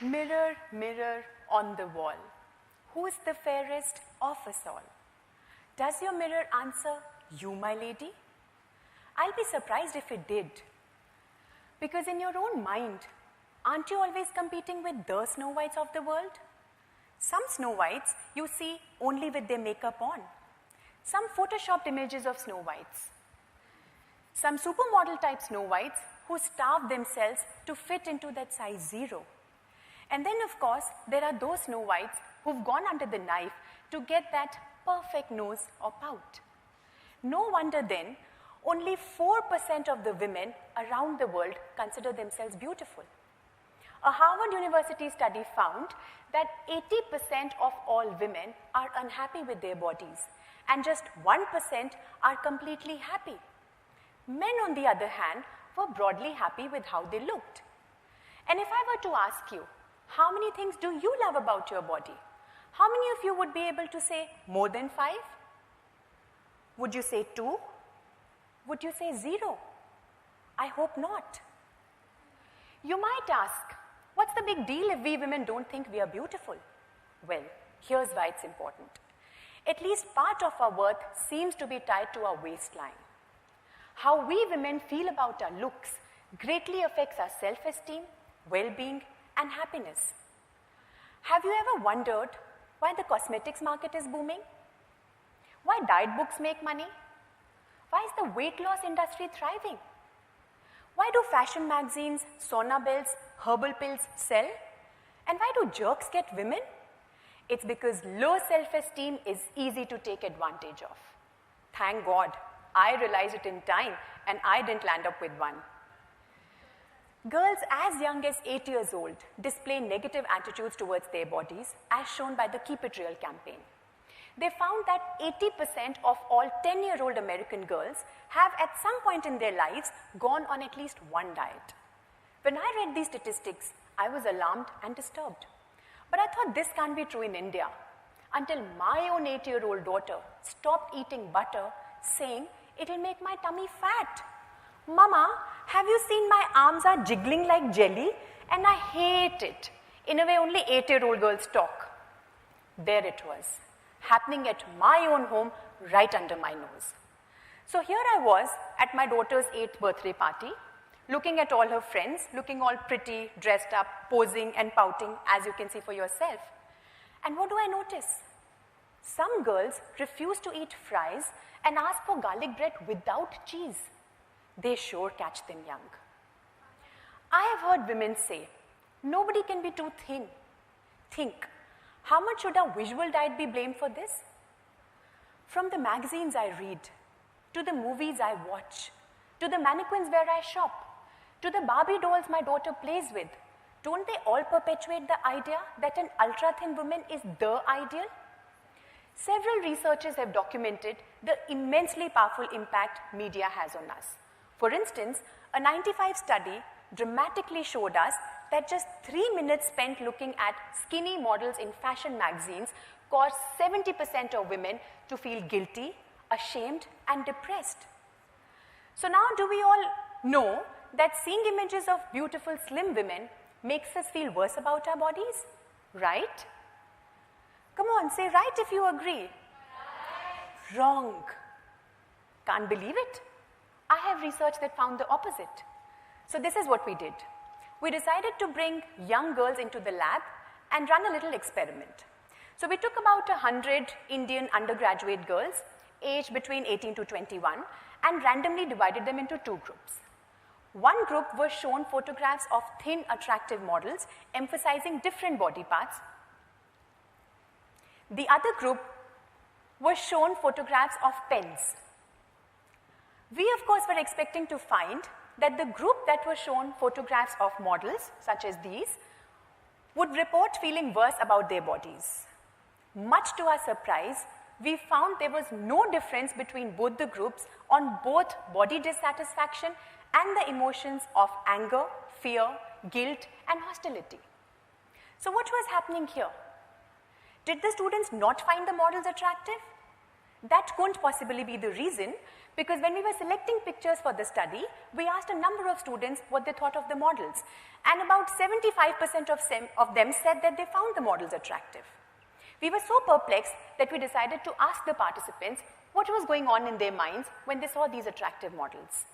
Mirror, mirror on the wall, who's the fairest of us all? Does your mirror answer, you, my lady? I'll be surprised if it did. Because in your own mind, aren't you always competing with the Snow Whites of the world? Some Snow Whites you see only with their makeup on. Some photoshopped images of Snow Whites. Some supermodel type Snow Whites who starve themselves to fit into that size 0. And then, of course, there are those Snow Whites who've gone under the knife to get that perfect nose or pout. No wonder then, only 4% of the women around the world consider themselves beautiful. A Harvard University study found that 80% of all women are unhappy with their bodies, and just 1% are completely happy. Men, on the other hand, were broadly happy with how they looked. And if I were to ask you, how many things do you love about your body? How many of you would be able to say more than 5? Would you say 2? Would you say 0? I hope not. You might ask, what's the big deal if we women don't think we are beautiful? Well, here's why it's important. At least part of our worth seems to be tied to our waistline. How we women feel about our looks greatly affects our self-esteem, well-being, and happiness. Have you ever wondered why the cosmetics market is booming? Why diet books make money? Why is the weight loss industry thriving? Why do fashion magazines, sauna bells, herbal pills sell? And why do jerks get women? It's because low self-esteem is easy to take advantage of. Thank God, I realized it in time and I didn't land up with one. Girls as young as 8 years old display negative attitudes towards their bodies, as shown by the Keep It Real campaign. They found that 80% of all 10-year-old American girls have at some point in their lives gone on at least one diet. When I read these statistics, I was alarmed and disturbed. But I thought this can't be true in India, until my own 8-year-old daughter stopped eating butter, saying, "It'll make my tummy fat. Mama, have you seen my arms are jiggling like jelly? And I hate it." In a way, only 8-year-old girls talk. There it was, happening at my own home, right under my nose. So here I was at my daughter's 8th birthday party, looking at all her friends, looking all pretty, dressed up, posing and pouting, as you can see for yourself. And what do I notice? Some girls refuse to eat fries and ask for garlic bread without cheese. They sure catch them young. I have heard women say, nobody can be too thin. Think, how much should our visual diet be blamed for this? From the magazines I read, to the movies I watch, to the mannequins where I shop, to the Barbie dolls my daughter plays with, don't they all perpetuate the idea that an ultra-thin woman is the ideal? Several researchers have documented the immensely powerful impact media has on us. For instance, a 1995 study dramatically showed us that just 3 minutes spent looking at skinny models in fashion magazines caused 70% of women to feel guilty, ashamed, and depressed. So now do we all know that seeing images of beautiful slim women makes us feel worse about our bodies? Right? Come on, say right if you agree. Right. Wrong. Can't believe it? I have research that found the opposite. So this is what we did. We decided to bring young girls into the lab and run a little experiment. So we took about 100 Indian undergraduate girls, aged between 18 to 21, and randomly divided them into 2 groups. One group was shown photographs of thin, attractive models, emphasizing different body parts. The other group was shown photographs of pens. We, of course, were expecting to find that the group that was shown photographs of models, such as these, would report feeling worse about their bodies. Much to our surprise, we found there was no difference between both the groups on both body dissatisfaction and the emotions of anger, fear, guilt, and hostility. So what was happening here? Did the students not find the models attractive? That couldn't possibly be the reason, Because when we were selecting pictures for the study, we asked a number of students what they thought of the models. And about 75% of them said that they found the models attractive. We were so perplexed that we decided to ask the participants what was going on in their minds when they saw these attractive models.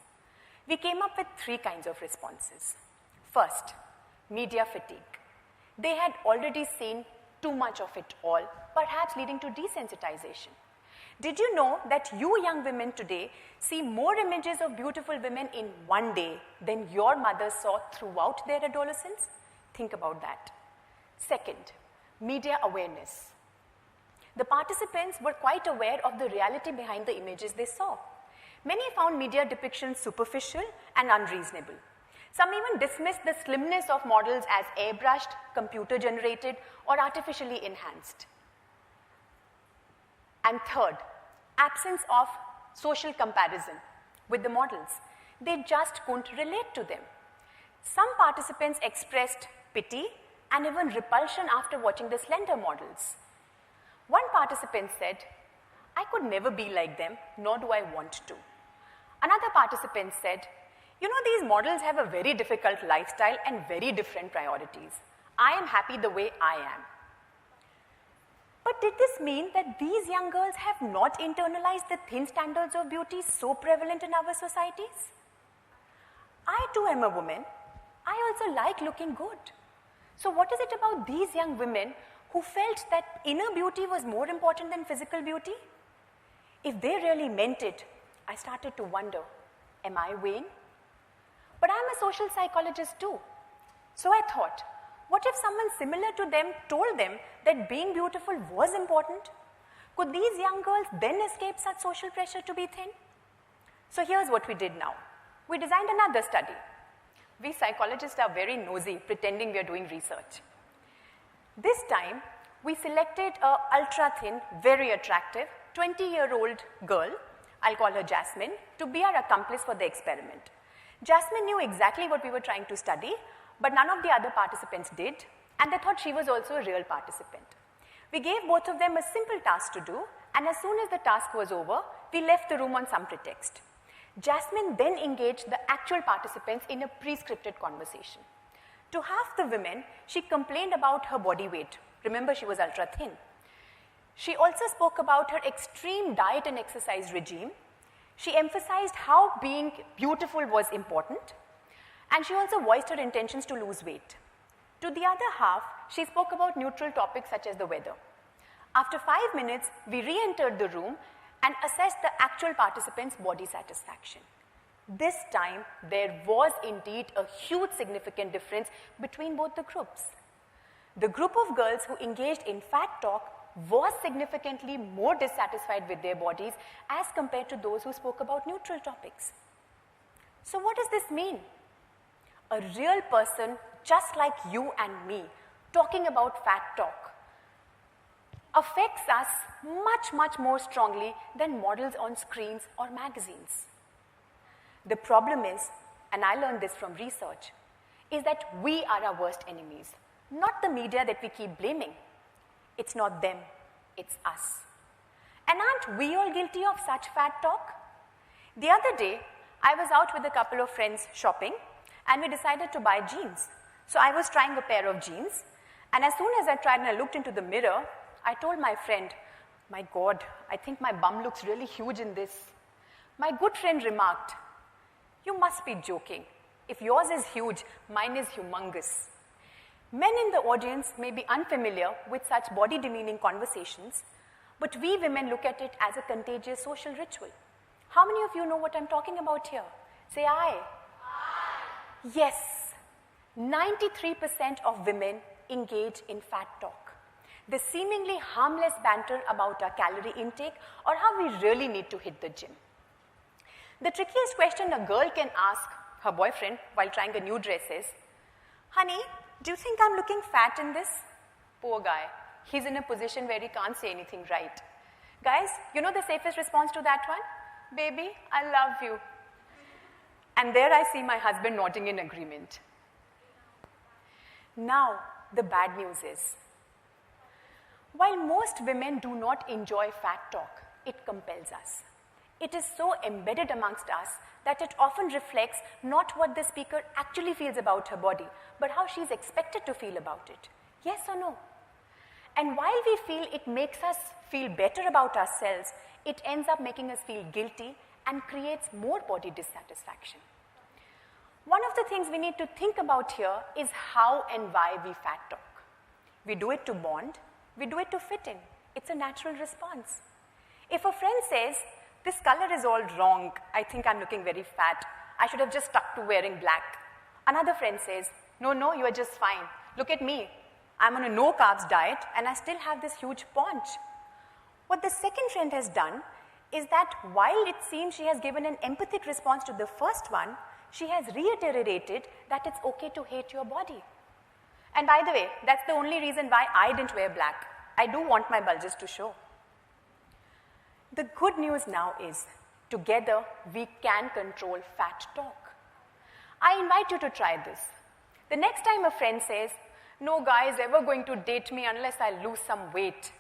We came up with 3 kinds of responses. First, media fatigue. They had already seen too much of it all, perhaps leading to desensitization. Did you know that you young women today see more images of beautiful women in one day than your mothers saw throughout their adolescence? Think about that. Second, media awareness. The participants were quite aware of the reality behind the images they saw. Many found media depictions superficial and unreasonable. Some even dismissed the slimness of models as airbrushed, computer-generated, or artificially enhanced. And third, absence of social comparison with the models. They just couldn't relate to them. Some participants expressed pity and even repulsion after watching the slender models. One participant said, "I could never be like them, nor do I want to." Another participant said, "You know, these models have a very difficult lifestyle and very different priorities. I am happy the way I am." But did this mean that these young girls have not internalized the thin standards of beauty so prevalent in our societies? I too am a woman. I also like looking good. So what is it about these young women who felt that inner beauty was more important than physical beauty? If they really meant it, I started to wonder, am I vain? But I'm a social psychologist too. So I thought, what if someone similar to them told them that being beautiful was important? Could these young girls then escape such social pressure to be thin? So here's what we did now. We designed another study. We psychologists are very nosy, pretending we are doing research. This time, we selected an ultra-thin, very attractive, 20-year-old girl, I'll call her Jasmine, to be our accomplice for the experiment. Jasmine knew exactly what we were trying to study, but none of the other participants did, and they thought she was also a real participant. We gave both of them a simple task to do, and as soon as the task was over, we left the room on some pretext. Jasmine then engaged the actual participants in a pre-scripted conversation. To half the women, she complained about her body weight. Remember, she was ultra-thin. She also spoke about her extreme diet and exercise regime. She emphasized how being beautiful was important, and she also voiced her intentions to lose weight. To the other half, she spoke about neutral topics such as the weather. After 5 minutes, we re-entered the room and assessed the actual participants' body satisfaction. This time, there was indeed a huge significant difference between both the groups. The group of girls who engaged in fat talk was significantly more dissatisfied with their bodies as compared to those who spoke about neutral topics. So what does this mean? A real person just like you and me talking about fat talk affects us much, much more strongly than models on screens or magazines. The problem is, and I learned this from research, is that we are our worst enemies, not the media that we keep blaming. It's not them, it's us. And aren't we all guilty of such fat talk? The other day, I was out with a couple of friends shopping, and we decided to buy jeans. So I was trying a pair of jeans, and as soon as I tried and I looked into the mirror, I told my friend, "My God, I think my bum looks really huge in this." My good friend remarked, "You must be joking. If yours is huge, mine is humongous." Men in the audience may be unfamiliar with such body-demeaning conversations, but we women look at it as a contagious social ritual. How many of you know what I'm talking about here? Say aye. Aye. Yes, 93% of women engage in fat talk. The seemingly harmless banter about our calorie intake or how we really need to hit the gym. The trickiest question a girl can ask her boyfriend while trying a new dress is, "Honey, do you think I'm looking fat in this?" Poor guy. He's in a position where he can't say anything right. Guys, you know the safest response to that one? "Baby, I love you." And there I see my husband nodding in agreement. Now, the bad news is, while most women do not enjoy fat talk, it compels us. It is so embedded amongst us that it often reflects not what the speaker actually feels about her body, but how she's expected to feel about it. Yes or no? And while we feel it makes us feel better about ourselves, it ends up making us feel guilty and creates more body dissatisfaction. One of the things we need to think about here is how and why we fat talk. We do it to bond, we do it to fit in. It's a natural response. If a friend says, "This color is all wrong, I think I'm looking very fat, I should have just stuck to wearing black." Another friend says, "No, you are just fine. Look at me. I'm on a no-carbs diet and I still have this huge paunch." What the second friend has done is that while it seems she has given an empathic response to the first one, she has reiterated that it's okay to hate your body. And by the way, that's the only reason why I didn't wear black. I do want my bulges to show. The good news now is, together we can control fat talk. I invite you to try this. The next time a friend says, "No guy is ever going to date me unless I lose some weight,"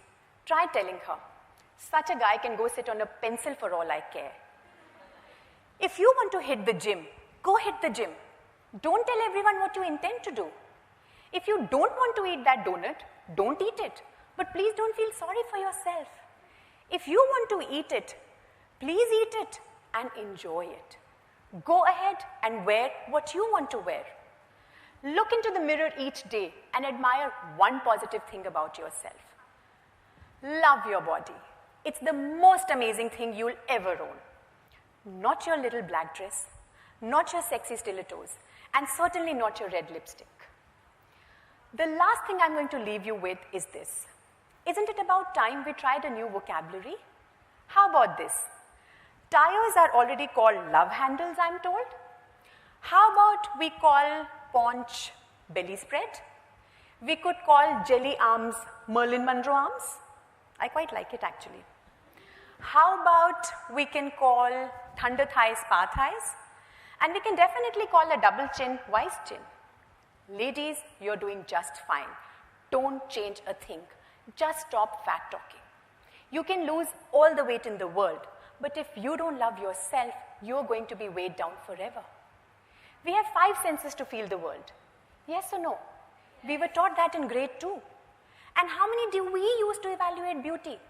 try telling her, "Such a guy can go sit on a pencil for all I care." If you want to hit the gym, go hit the gym. Don't tell everyone what you intend to do. If you don't want to eat that donut, don't eat it. But please don't feel sorry for yourself. If you want to eat it, please eat it and enjoy it. Go ahead and wear what you want to wear. Look into the mirror each day and admire one positive thing about yourself. Love your body. It's the most amazing thing you'll ever own. Not your little black dress, not your sexy stilettos, and certainly not your red lipstick. The last thing I'm going to leave you with is this. Isn't it about time we tried a new vocabulary? How about this? Tires are already called love handles, I'm told. How about we call paunch belly spread? We could call jelly arms Marilyn Monroe arms. I quite like it actually. How about we can call thunder thighs spa thighs? And we can definitely call a double chin wise chin. Ladies, you're doing just fine. Don't change a thing. Just stop fat talking. You can lose all the weight in the world, but if you don't love yourself, you're going to be weighed down forever. We have 5 senses to feel the world. Yes or no? We were taught that in grade 2. And how many do we use to evaluate beauty?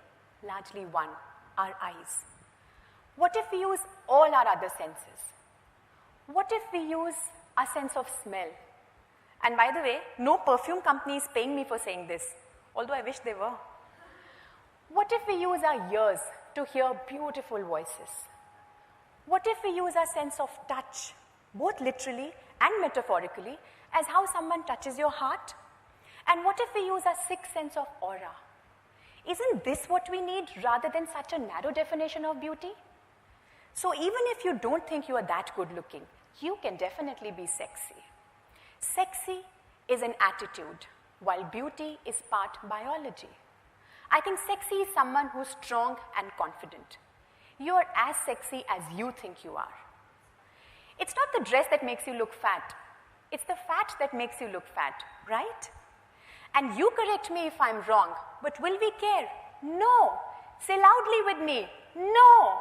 Largely one, our eyes. What if we use all our other senses? What if we use our sense of smell? And by the way, no perfume company is paying me for saying this, although I wish they were. What if we use our ears to hear beautiful voices? What if we use our sense of touch, both literally and metaphorically, as how someone touches your heart? And what if we use our 6th sense of aura? Isn't this what we need rather than such a narrow definition of beauty? So even if you don't think you are that good looking, you can definitely be sexy. Sexy is an attitude, while beauty is part biology. I think sexy is someone who's strong and confident. You're as sexy as you think you are. It's not the dress that makes you look fat. It's the fat that makes you look fat, right? And you correct me if I'm wrong, but will we care? No. Say loudly with me, no.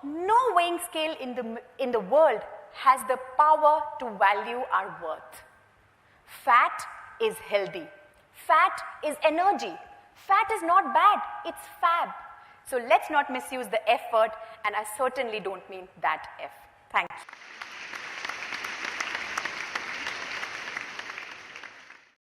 No weighing scale in the world has the power to value our worth. Fat is healthy. Fat is energy. Fat is not bad, it's fab. So let's not misuse the F word, and I certainly don't mean that F. Thank you.